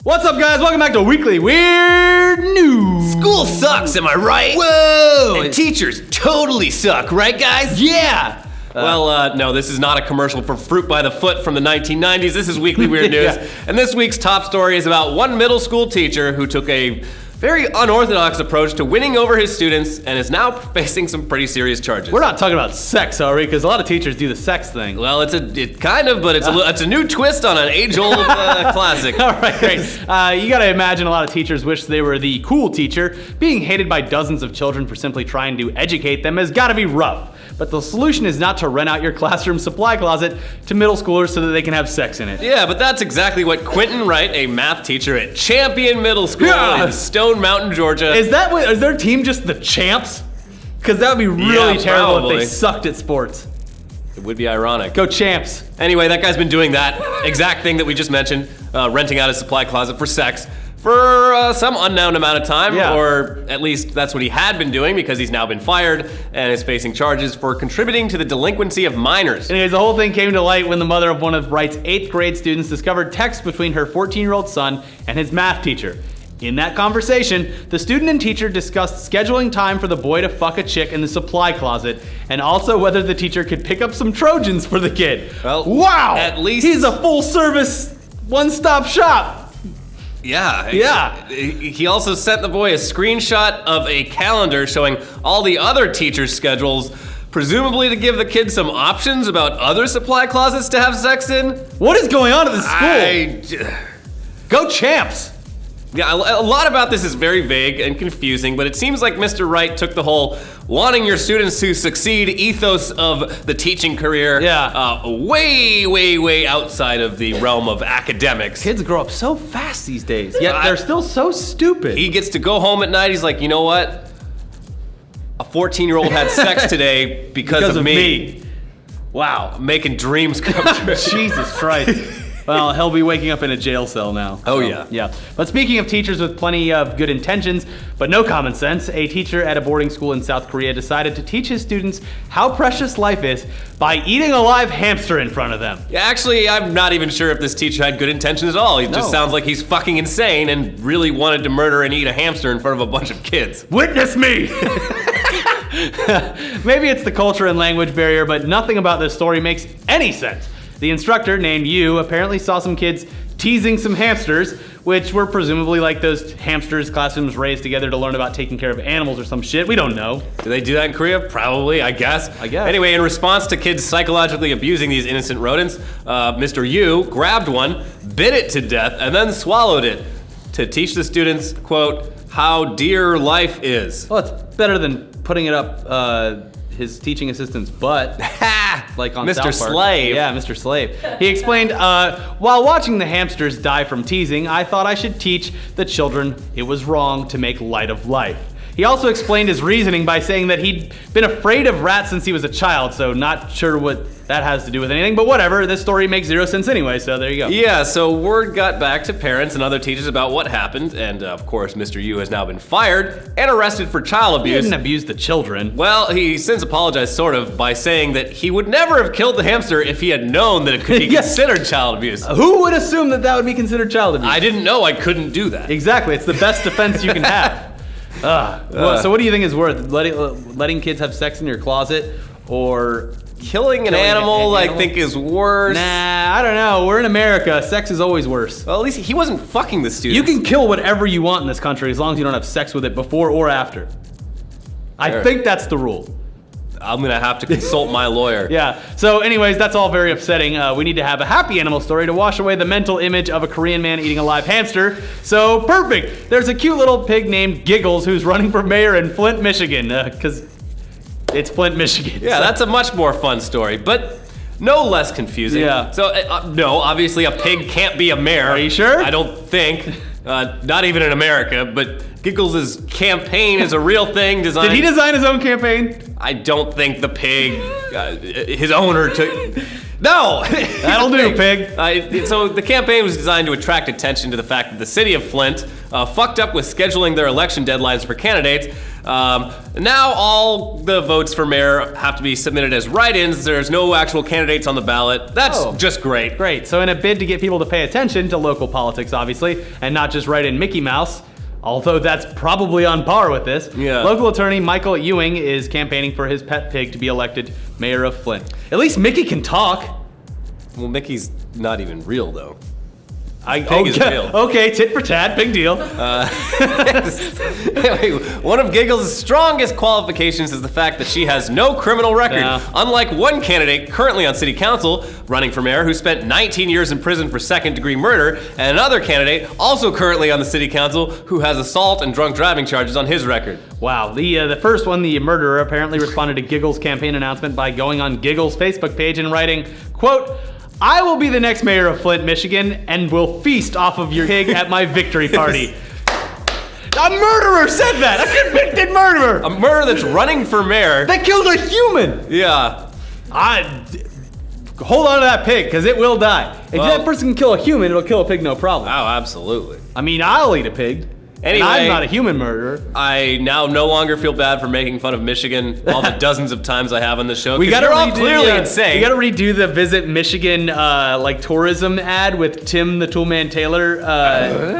What's up, guys? Welcome back to Weekly Weird News. School sucks, am I right? Whoa! And teachers totally suck, right, guys? Yeah! No, this is not a commercial for Fruit by the Foot from the 1990s. This is Weekly Weird News. Yeah. And this week's top story is about one middle school teacher who took a very unorthodox approach to winning over his students and is now facing some pretty serious charges. We're not talking about sex, are we? Because a lot of teachers do the sex thing. Well, it's a new twist on an age-old classic. All right, great. You gotta imagine a lot of teachers wish they were the cool teacher. Being hated by dozens of children for simply trying to educate them has gotta be rough. But the solution is not to rent out your classroom supply closet to middle schoolers so that they can have sex in it. Yeah, but that's exactly what Quentin Wright, a math teacher at Champion Middle School in Stone Mountain, Georgia. Is their team just the champs? Because that would be really terrible probably. if they sucked at sports. It would be ironic. Go champs. Anyway, that guy's been doing that exact thing that we just mentioned, renting out his supply closet for sex for some unknown amount of time, or at least that's what he had been doing because he's now been fired and is facing charges for contributing to the delinquency of minors. Anyways, the whole thing came to light when the mother of one of Wright's 8th grade students discovered texts between her 14-year-old son and his math teacher. In that conversation, the student and teacher discussed scheduling time for the boy to fuck a chick in the supply closet, and also whether the teacher could pick up some Trojans for the kid. Well, wow! at least he's a full-service, one-stop shop. Yeah. He also sent the boy a screenshot of a calendar showing all the other teachers' schedules, presumably to give the kid some options about other supply closets to have sex in. What is going on at the school? Go champs! Yeah, a lot about this is very vague and confusing, but it seems like Mr. Wright took the whole wanting your students to succeed ethos of the teaching career way outside of the realm of academics. Kids grow up so fast these days, yet they're still so stupid. He gets to go home at night, he's like, you know what? A 14-year-old had sex today because of me. Wow. Making dreams come true. Jesus Christ. Well, he'll be waking up in a jail cell now. Oh, yeah. Yeah. But speaking of teachers with plenty of good intentions, but no common sense, a teacher at a boarding school in South Korea decided to teach his students how precious life is by eating a live hamster in front of them. Yeah, actually, I'm not even sure if this teacher had good intentions at all. He just sounds like he's fucking insane and really wanted to murder and eat a hamster in front of a bunch of kids. Witness me! Maybe it's the culture and language barrier, but nothing about this story makes any sense. The instructor, named Yu, apparently saw some kids teasing some hamsters, which were presumably like those hamsters classrooms raised together to learn about taking care of animals or some shit. We don't know. Do they do that in Korea? Probably, I guess. Anyway, in response to kids psychologically abusing these innocent rodents, Mr. Yu grabbed one, bit it to death, and then swallowed it to teach the students, quote, how dear life is. Well, it's better than putting it up his teaching assistant's butt. Like on Mr. South Park. Slave. Yeah, Mr. Slave. He explained, while watching the hamsters die from teasing, I thought I should teach the children it was wrong to make light of life. He also explained his reasoning by saying that he'd been afraid of rats since he was a child, so not sure what that has to do with anything, but whatever, this story makes zero sense anyway, so there you go. Yeah, so word got back to parents and other teachers about what happened, and of course, Mr. Yu has now been fired and arrested for child abuse. He didn't abuse the children. Well, he since apologized, sort of, by saying that he would never have killed the hamster if he had known that it could be considered child abuse. Who would assume that that would be considered child abuse? I didn't know I couldn't do that. Exactly, it's the best defense you can have. So what do you think is worth? Letting kids have sex in your closet or killing an animal, I think, is worse. Nah, I don't know. We're in America. Sex is always worse. Well, at least he wasn't fucking the students. You can kill whatever you want in this country as long as you don't have sex with it before or after. I think that's the rule. I'm gonna have to consult my lawyer. Yeah. So anyways, that's all very upsetting. We need to have a happy animal story to wash away the mental image of a Korean man eating a live hamster. So perfect. There's a cute little pig named Giggles who's running for mayor in Flint, Michigan, because it's Flint, Michigan. Yeah, that's a much more fun story, but no less confusing. Yeah. So, no, obviously a pig can't be a mayor. Are you sure? I don't think. Not even in America, but Giggles's campaign is a real thing designed. Did he design his own campaign? I don't think the pig, his owner took. No! That'll do, pig. So the campaign was designed to attract attention to the fact that the city of Flint fucked up with scheduling their election deadlines for candidates. Now all the votes for mayor have to be submitted as write-ins. There's no actual candidates on the ballot. That's just great. Great. So in a bid to get people to pay attention to local politics, obviously, and not just write in Mickey Mouse, although that's probably on par with this, local attorney Michael Ewing is campaigning for his pet pig to be elected mayor of Flint. At least Mickey can talk. Well, Mickey's not even real, though. Pig is real. Okay, tit for tat, big deal. Anyway, one of Giggles' strongest qualifications is the fact that she has no criminal record, unlike one candidate currently on city council running for mayor who spent 19 years in prison for second-degree murder, and another candidate also currently on the city council who has assault and drunk driving charges on his record. Wow, the first one, the murderer, apparently responded to Giggles' campaign announcement by going on Giggles' Facebook page and writing, quote, "I will be the next mayor of Flint, Michigan, and will feast off of your pig at my victory party." A murderer said that! A convicted murderer! A murderer that's running for mayor. That killed a human! Yeah. Hold on to that pig, because it will die. If that person can kill a human, it'll kill a pig no problem. Oh, absolutely. I mean, I'll eat a pig. Anyway, and I'm not a human murderer. I now no longer feel bad for making fun of Michigan all the dozens of times I have on the show. We gotta all clearly insane. We gotta redo the Visit Michigan like tourism ad with Tim the Toolman Taylor,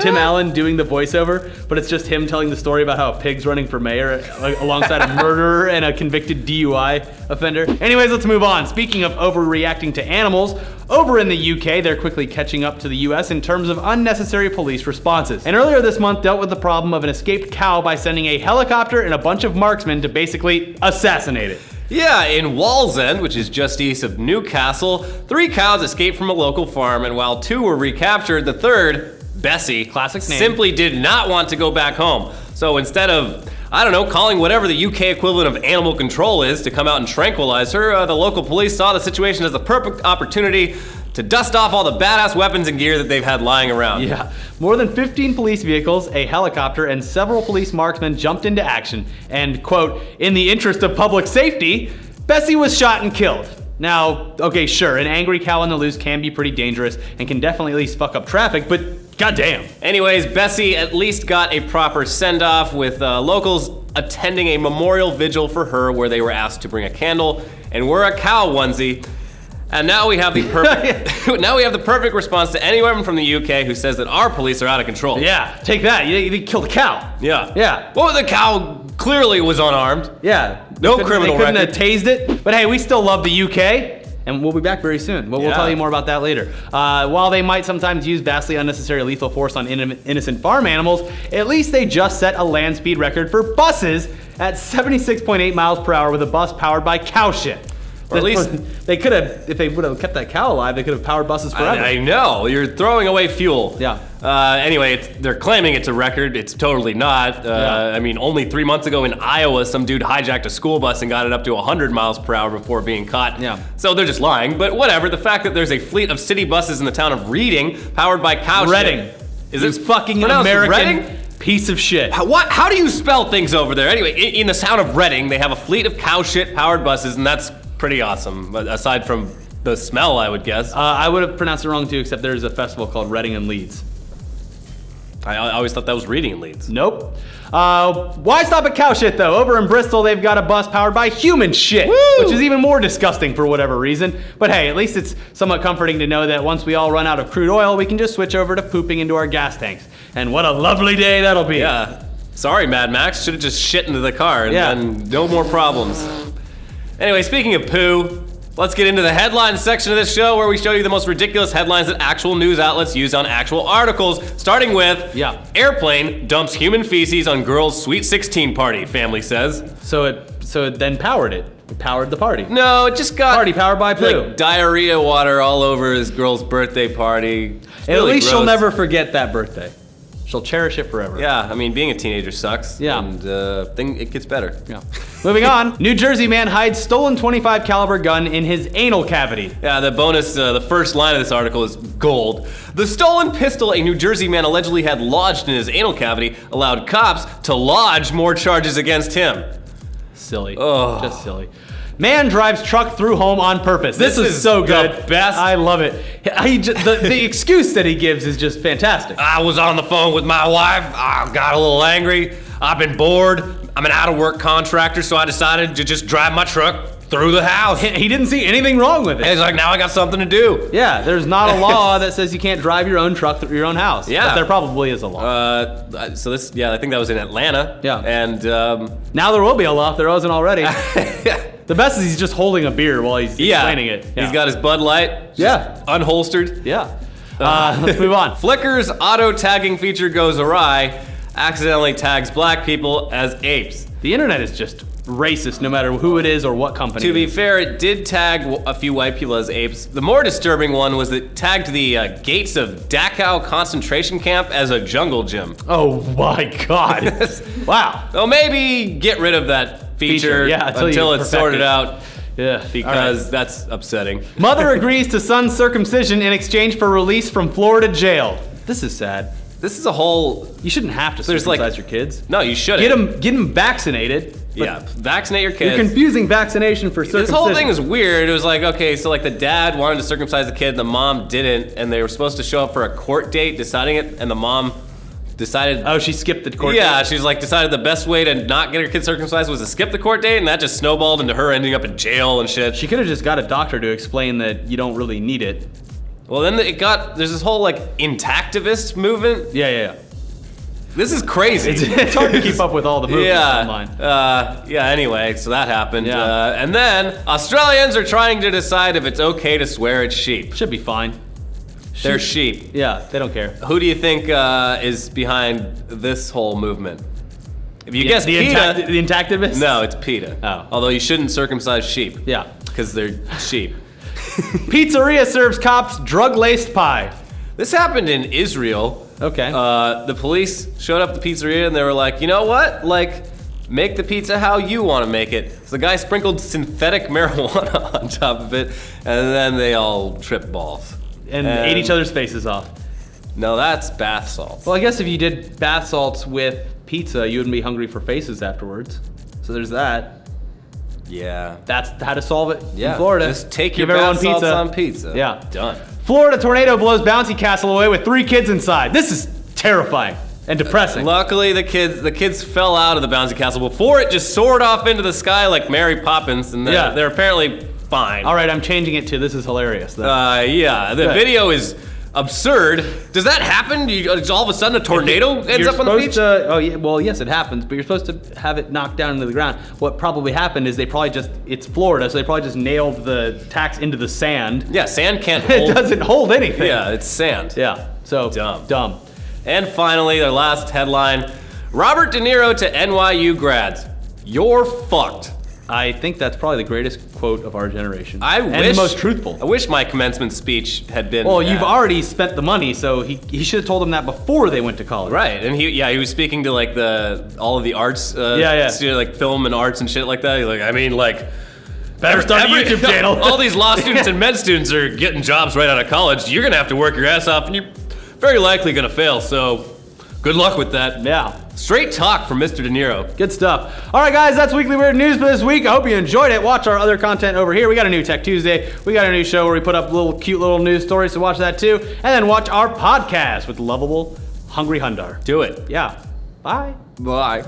Tim Allen doing the voiceover, but it's just him telling the story about how a pig's running for mayor alongside a murderer and a convicted DUI offender. Anyways, let's move on. Speaking of overreacting to animals, over in the UK, they're quickly catching up to the US in terms of unnecessary police responses. And earlier this month dealt with the problem of an escaped cow by sending a helicopter and a bunch of marksmen to basically assassinate it. Yeah, in Wallsend, which is just east of Newcastle, 3 cows escaped from a local farm, and while 2 were recaptured, the third, Bessie, classic name, simply did not want to go back home. So instead of, I don't know, calling whatever the UK equivalent of animal control is to come out and tranquilize her, the local police saw the situation as the perfect opportunity to dust off all the badass weapons and gear that they've had lying around. Yeah, more than 15 police vehicles, a helicopter, and several police marksmen jumped into action. And, quote, "in the interest of public safety, Bessie was shot and killed." Now, okay, sure, an angry cow on the loose can be pretty dangerous and can definitely at least fuck up traffic, but goddamn. Anyways, Bessie at least got a proper send-off with locals attending a memorial vigil for her where they were asked to bring a candle and wear a cow onesie. And now we have the perfect response to anyone from the UK who says that our police are out of control. Yeah, take that. You killed a cow. Yeah. Well, the cow clearly was unarmed. Yeah. No criminal record. They couldn't have tased it. But hey, we still love the UK. And we'll be back very soon. We'll tell you more about that later. While they might sometimes use vastly unnecessary lethal force on innocent farm animals, at least they just set a land speed record for buses at 76.8 miles per hour with a bus powered by cow shit. Or at least they could have, if they would have kept that cow alive, they could have powered buses forever. I know, you're throwing away fuel. Yeah. Anyway, they're claiming it's a record. It's totally not. I mean, only 3 months ago in Iowa, some dude hijacked a school bus and got it up to 100 miles per hour before being caught. Yeah. So they're just lying. But whatever. The fact that there's a fleet of city buses in the town of Reading powered by cow Reading. shit. Is it fucking American Reading? Piece of shit. How do you spell things over there? Anyway, in the town of Reading, they have a fleet of cow shit powered buses, and that's pretty awesome, aside from the smell, I would guess. I would have pronounced it wrong too, except there's a festival called Reading and Leeds. I always thought that was Reading and Leeds. Nope. Why stop at cow shit though? Over in Bristol, they've got a bus powered by human shit, which is even more disgusting for whatever reason. But hey, at least it's somewhat comforting to know that once we all run out of crude oil, we can just switch over to pooping into our gas tanks. And what a lovely day that'll be. Yeah. Sorry, Mad Max. Should have just shit into the car and then no more problems. Anyway, speaking of poo, let's get into the headlines section of this show where we show you the most ridiculous headlines that actual news outlets use on actual articles, starting with Airplane dumps human feces on girl's Sweet 16 party, family says. So it then powered it. It powered the party. No, it just got party powered by poo. Like diarrhea water all over his girl's birthday party. And at least she'll never forget that birthday. She'll cherish it forever. Yeah, I mean, being a teenager sucks. Yeah. And it gets better. Yeah. Moving on. New Jersey man hides stolen .25 caliber gun in his anal cavity. Yeah, the bonus, the first line of this article is gold. The stolen pistol a New Jersey man allegedly had lodged in his anal cavity allowed cops to lodge more charges against him. Silly. Oh. Just silly. Man drives truck through home on purpose. This is so good. The best. I love it. The excuse that he gives is just fantastic. I was on the phone with my wife. I got a little angry. I've been bored. I'm an out-of-work contractor, so I decided to just drive my truck through the house. He didn't see anything wrong with it. He's like, now I got something to do. Yeah, there's not a law that says you can't drive your own truck through your own house. Yeah. But there probably is a law. I think that was in Atlanta. Yeah. And now there will be a law if there wasn't already. The best is he's just holding a beer while he's explaining it. Yeah. He's got his Bud Light. Just unholstered. Yeah. Let's move on. Flickr's auto tagging feature goes awry. Accidentally tags black people as apes. The internet is just racist no matter who it is or what company. To be fair, it did tag a few white people as apes. The more disturbing one was that it tagged the gates of Dachau concentration camp as a jungle gym. Oh my God. Wow. So maybe get rid of that feature until it's sorted out. Yeah, because that's upsetting. Mother agrees to son's circumcision in exchange for release from Florida jail. This is sad. This is a whole... You shouldn't have to circumcise your kids. No, you shouldn't. Get them vaccinated. Yeah, vaccinate your kids. You're confusing vaccination for circumcision. This whole thing is weird. It was like, okay, so like the dad wanted to circumcise the kid, the mom didn't, and they were supposed to show up for a court date deciding it, and the mom decided... Oh, she skipped the court date? Yeah, she's like decided the best way to not get her kid circumcised was to skip the court date, and that just snowballed into her ending up in jail and shit. She could have just got a doctor to explain that you don't really need it. Well, then there's this whole like intactivist movement. Yeah. This is crazy. It's hard to keep up with all the movements online. Anyway, so that happened. Yeah. And then Australians are trying to decide if it's okay to swear at sheep. Should be fine. They're sheep. Yeah, they don't care. Who do you think is behind this whole movement? If you guess the PETA... The intactivists? No, it's PETA. Oh. Although you shouldn't circumcise sheep. Yeah. Because they're sheep. Pizzeria serves cops drug-laced pie. This happened in Israel. Okay. The police showed up at the pizzeria and they were like, you know what? Like, make the pizza how you want to make it. So the guy sprinkled synthetic marijuana on top of it, and then they all tripped balls. And ate each other's faces off. No, that's bath salts. Well, I guess if you did bath salts with pizza, you wouldn't be hungry for faces afterwards. So there's that. Yeah. That's how to solve it in Florida. Just take your bath salts on pizza. Yeah. Done. Florida tornado blows bouncy castle away with 3 kids inside. This is terrifying and depressing. Luckily, the kids fell out of the bouncy castle before it just soared off into the sky like Mary Poppins, and they're apparently fine. All right, I'm changing it to this is hilarious. The video is absurd. Does that happen? All of a sudden a tornado ends up on the beach? Well, yes, it happens, but you're supposed to have it knocked down into the ground. What probably happened is it's Florida, so they probably just nailed the tacks into the sand. Yeah, sand can't hold. It doesn't hold anything. Yeah, it's sand. Yeah, so dumb. And finally, their last headline, Robert De Niro to NYU grads. You're fucked. I think that's probably the greatest quote of our generation. And the most truthful. I wish my commencement speech had been. Well, you've already spent the money, so he should have told them that before they went to college. Right, and he was speaking to like all of the arts, student, like film and arts and shit like that. He's like, better start a YouTube channel. All these law students and med students are getting jobs right out of college. You're gonna have to work your ass off, and you're very likely gonna fail. So, good luck with that. Yeah. Straight talk from Mr. De Niro. Good stuff. All right, guys, that's Weekly Weird News for this week. I hope you enjoyed it. Watch our other content over here. We got a new Tech Tuesday. We got a new show where we put up cute little news stories, so watch that too. And then watch our podcast with lovable Hungry Hundar. Do it. Yeah. Bye. Bye.